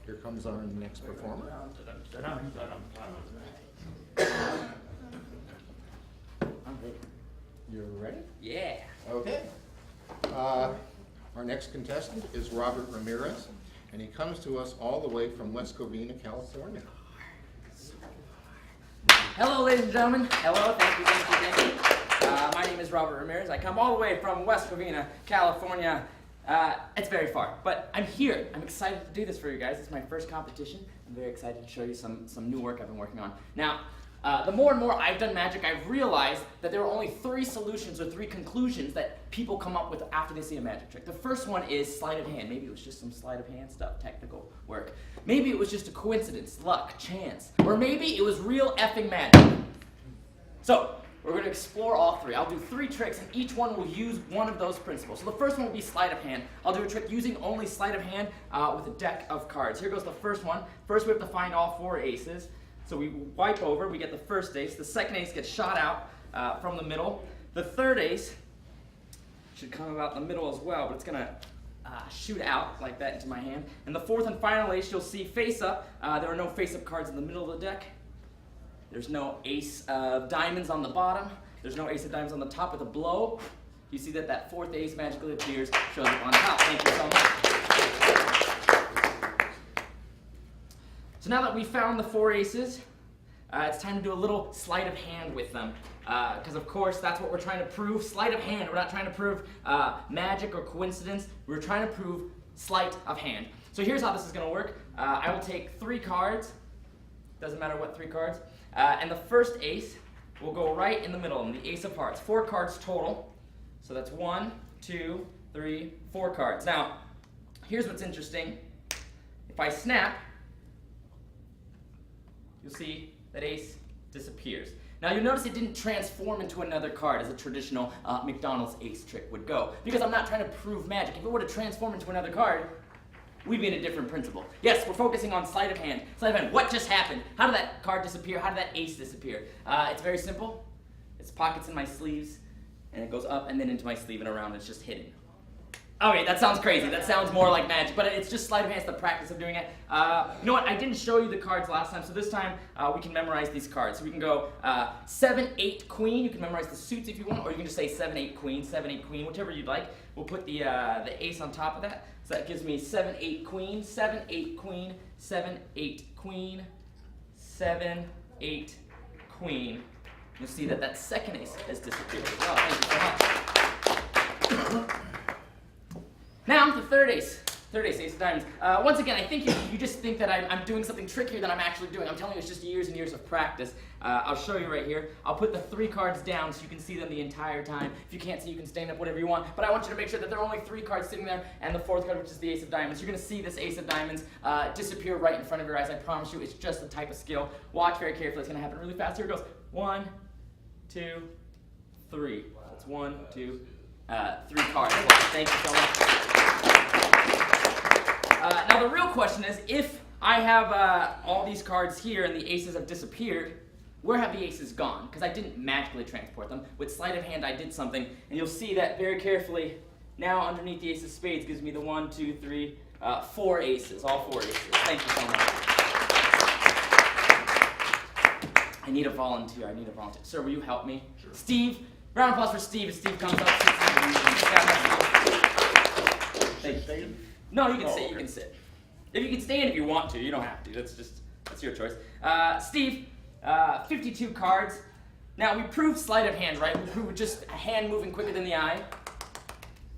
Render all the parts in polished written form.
Here comes our next performer. You're ready? Yeah. Okay. Our next contestant is Robert Ramirez, and he comes to us all the way from West Covina, California. Hello, ladies and gentlemen. Hello, thank you. My name is Robert Ramirez. I come all the way from West Covina, California. It's very far, but I'm here. I'm excited to do this for you guys. It's my first competition. I'm very excited to show you some new work I've been working on. Now, the more and more I've done magic, I've realized that there are only 3 solutions or 3 conclusions that people come up with after they see a magic trick. The first one is sleight of hand. Maybe it was just some sleight of hand stuff, technical work. Maybe it was just a coincidence, luck, chance. Or maybe it was real effing magic. So, we're going to explore all 3. I'll do 3 tricks, and each one will use one of those principles. So the first one will be sleight of hand. I'll do a trick using only sleight of hand with a deck of cards. Here goes the first one. First, we have to find all 4 aces. So we wipe over, we get the first ace. The second ace gets shot out from the middle. The third ace should come about in the middle as well, but it's going to shoot out like that into my hand. And the fourth and final ace you'll see face up. There are no face-up cards in the middle of the deck. There's no ace of diamonds on the bottom. There's no ace of diamonds on the top with a blow. You see that 4th ace magically appears, shows up on top. Thank you so much. So now that we've found the 4 aces, it's time to do a little sleight of hand with them. Because of course, that's what we're trying to prove. Sleight of hand. We're not trying to prove magic or coincidence. We're trying to prove sleight of hand. So here's how this is going to work. I will take 3 cards. Doesn't matter what 3 cards. And the first ace will go right in the middle, in the ace of hearts. 4 cards total. So that's 1, 2, 3, 4 cards. Now, here's what's interesting. If I snap, you'll see that ace disappears. Now you'll notice it didn't transform into another card as a traditional McDonald's ace trick would go, because I'm not trying to prove magic. If it were to transform into another card, we'd be in a different principle. Yes, we're focusing on sleight of hand. Sleight of hand, what just happened? How did that card disappear? How did that ace disappear? It's very simple. It's pockets in my sleeves, and it goes up and then into my sleeve and around. It's just hidden. Okay, that sounds crazy. That sounds more like magic, but it's just sleight of hand. It's the practice of doing it. You know what? I didn't show you the cards last time, so this time we can memorize these cards. So we can go 7, 8, queen. You can memorize the suits if you want, or you can just say 7, 8, queen, 7, 8, queen, whichever you'd like. We'll put the ace on top of that. So that gives me 7, 8, queen, 7, 8, queen, 7, 8, queen, 7, 8, queen. You'll see that second ace has disappeared as well. Thank you so much. Now, the third ace, ace of diamonds. Once again, I think you just think that I'm doing something trickier than I'm actually doing. I'm telling you it's just years and years of practice. I'll show you right here. I'll put the 3 cards down so you can see them the entire time. If you can't see, you can stand up, whatever you want. But I want you to make sure that there are only 3 cards sitting there, and the 4th card, which is the ace of diamonds. You're going to see this ace of diamonds disappear right in front of your eyes. I promise you, it's just a type of skill. Watch very carefully. It's going to happen really fast. Here it goes. 1, 2, 3. That's 1, 2, 3 cards. Thank you so much. Now the real question is, if I have all these cards here and the aces have disappeared, where have the aces gone? Because I didn't magically transport them. With sleight of hand, I did something, and you'll see that very carefully. Now underneath the ace of spades gives me the 1, 2, 3, 4 aces, all 4 aces. Thank you so much. I need a volunteer. Sir, will you help me? Sure. Steve, round of applause for Steve. As Steve comes up. Thank you. No, you can sit. You can sit. If you can stand if you want to. You don't have to. That's your choice. Steve, 52 cards. Now we proved sleight of hand, right? We proved just a hand moving quicker than the eye.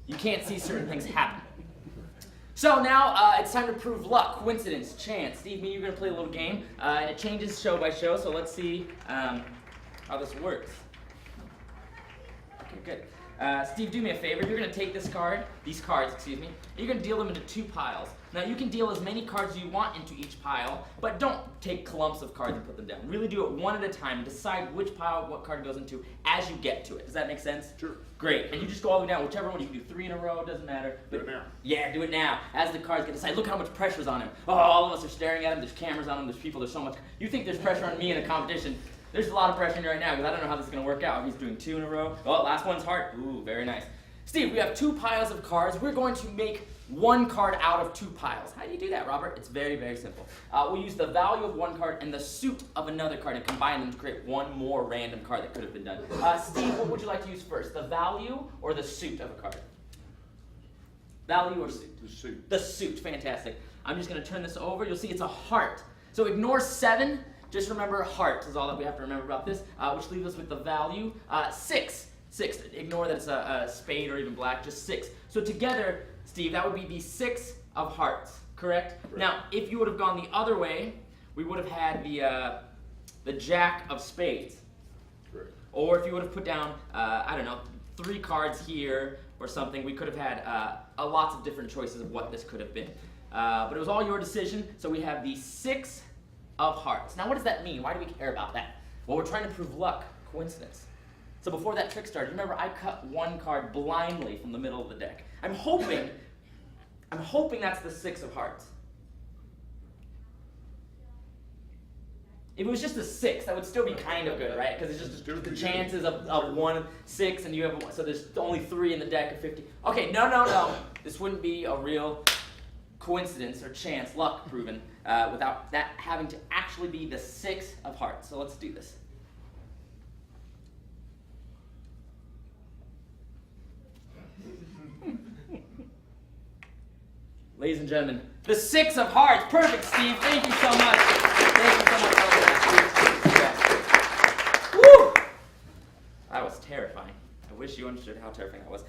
You can't see certain things happen. So now it's time to prove luck, coincidence, chance. Steve, me, you're gonna play a little game, and it changes show by show. So let's see how this works. Okay, good. Steve, do me a favor. You're going to take these cards, and you're going to deal them into 2 piles. Now, you can deal as many cards as you want into each pile, but don't take clumps of cards and put them down. Really do it one at a time and decide which pile what card goes into as you get to it. Does that make sense? Sure. Great. And you just go all the way down. Whichever one, you can do 3 in a row, doesn't matter. Do it now. Yeah, do it now. As the cards get decided, look how much pressure's on him. Oh, all of us are staring at him. There's cameras on him. There's people. There's so much. You think there's pressure on me in a competition. There's a lot of pressure on me right now because I don't know how this is going to work out. He's doing 2 in a row. Oh, last one's hard. Ooh, very nice. Steve, we have 2 piles of cards. We're going to make 1 card out of 2 piles. How do you do that, Robert? It's very, very simple. We'll use the value of 1 card and the suit of another card and combine them to create 1 more random card that could have been done. Steve, what would you like to use first? The value or the suit of a card? Value or suit? The suit. The suit, fantastic. I'm just going to turn this over. You'll see it's a heart. So ignore 7. Just remember heart is all that we have to remember about this, which leaves us with the value 6. 6. Ignore that it's a spade or even black, just 6. So together, Steve, that would be the 6 of hearts, correct? Now, if you would have gone the other way, we would have had the jack of spades. Correct. Or if you would have put down, I don't know, 3 cards here or something, we could have had lots of different choices of what this could have been. But it was all your decision, so we have the 6 of hearts. Now, what does that mean? Why do we care about that? Well, we're trying to prove luck, coincidence. So before that trick started, remember I cut 1 card blindly from the middle of the deck. I'm hoping that's the 6 of hearts. If it was just a 6, that would still be kind of good, right? Because it's just the chances of 1, 6, and you have so there's only 3 in the deck of 50. Okay, no. This wouldn't be a real coincidence or chance, luck proven, without that having to actually be the 6 of hearts. So let's do this. Ladies and gentlemen, the 6 of hearts. Perfect, Steve. Thank you so much. Thank you so much. Woo! That was terrifying. I wish you understood how terrifying that was.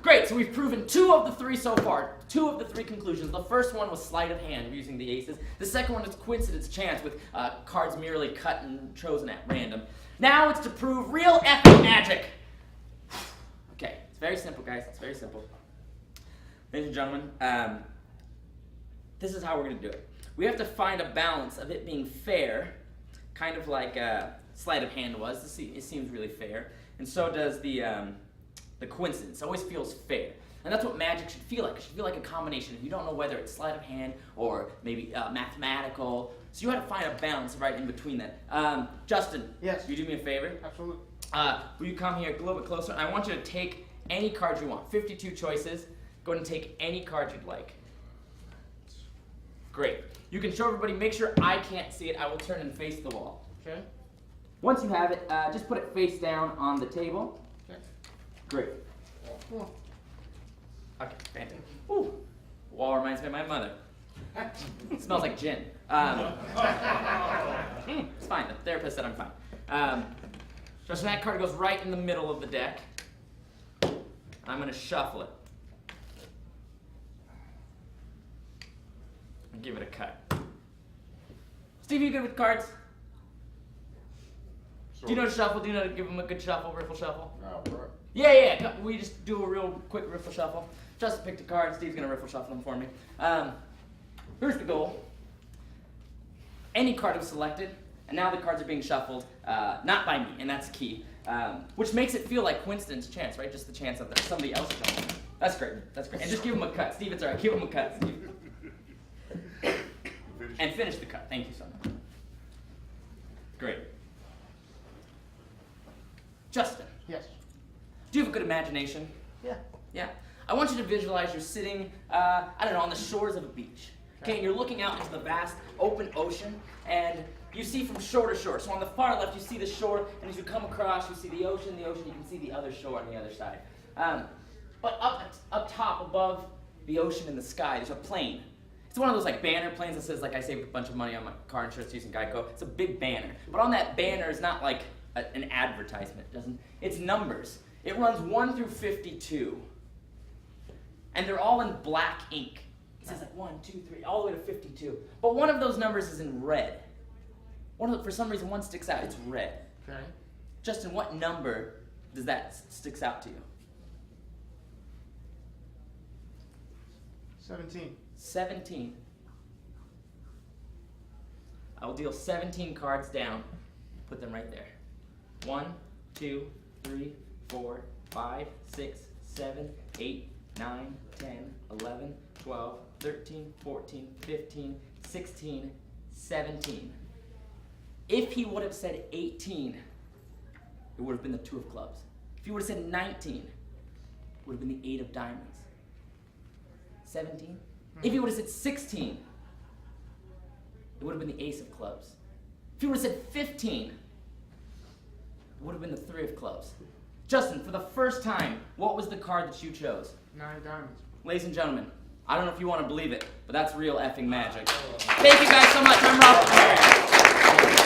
Great, so we've proven 2 of the 3 so far. 2 of the 3 conclusions. The first one was sleight of hand using the aces. The second one is coincidence chance with cards merely cut and chosen at random. Now it's to prove real epic magic. Okay, it's very simple, guys. It's very simple. Ladies and gentlemen, this is how we're going to do it. We have to find a balance of it being fair, kind of like sleight of hand was. It seems really fair. And so does the coincidence. It always feels fair. And that's what magic should feel like. It should feel like a combination. You don't know whether it's sleight of hand or maybe mathematical. So you have to find a balance right in between that. Justin, Yes. will you do me a favor? Absolutely. Will you come here a little bit closer? I want you to take any card you want. 52 choices. Go ahead and take any card you'd like. Great. You can show everybody. Make sure I can't see it. I will turn and face the wall. Okay. Once you have it, just put it face down on the table. Okay. Great. Okay, fantastic. Ooh. Wall reminds me of my mother. It smells like gin. It's fine. The therapist said I'm fine. So that card goes right in the middle of the deck. I'm going to shuffle it. And give it a cut. Steve, you good with cards? Do you know to shuffle? Do you know to give them a good shuffle, riffle shuffle? Right. Yeah. We just do a real quick riffle shuffle. Justin picked a card. Steve's going to riffle shuffle them for me. Here's the goal. Any card was selected, and now the cards are being shuffled, not by me, and that's key. Which makes it feel like coincidence chance, right? Just the chance of somebody else shuffling. That's great. And just give them a cut. Steve, it's all right. Give them a cut, Steve. And finish the cut. Thank you so much. Great. Justin. Yes. Do you have a good imagination? Yeah. Yeah. I want you to visualize you're sitting, on the shores of a beach. Okay, and you're looking out into the vast open ocean, and you see from shore to shore. So on the far left, you see the shore, and as you come across, you see the ocean, you can see the other shore on the other side. But up top, above the ocean and the sky, there's a plane. It's one of those like banner planes that says, like, I saved a bunch of money on my car insurance using Geico. It's a big banner. But on that banner is not like an advertisement. It's numbers. It runs 1 through 52. And they're all in black ink. It says like 1, 2, 3, all the way to 52. But one of those numbers is in red. For some reason, one sticks out. It's red. Okay. Justin, what number does that sticks out to you? 17. 17. I will deal 17 cards down. Put them right there. 1, 2, 3, 4, 5, 6, 7, 8, 9, 10, 11, 12, 13, 14, 15, 16, 17. If he would have said 18, it would have been the 2 of clubs. If he would have said 19, it would have been the 8 of diamonds. 17? If he would have said 16, it would have been the ace of clubs. If he would have said 15, it would have been the 3 of clubs. Justin, for the first time, what was the card that you chose? 9 of diamonds. Ladies and gentlemen, I don't know if you want to believe it, but that's real effing magic. Thank you guys so much. I'm Robert Ramirez.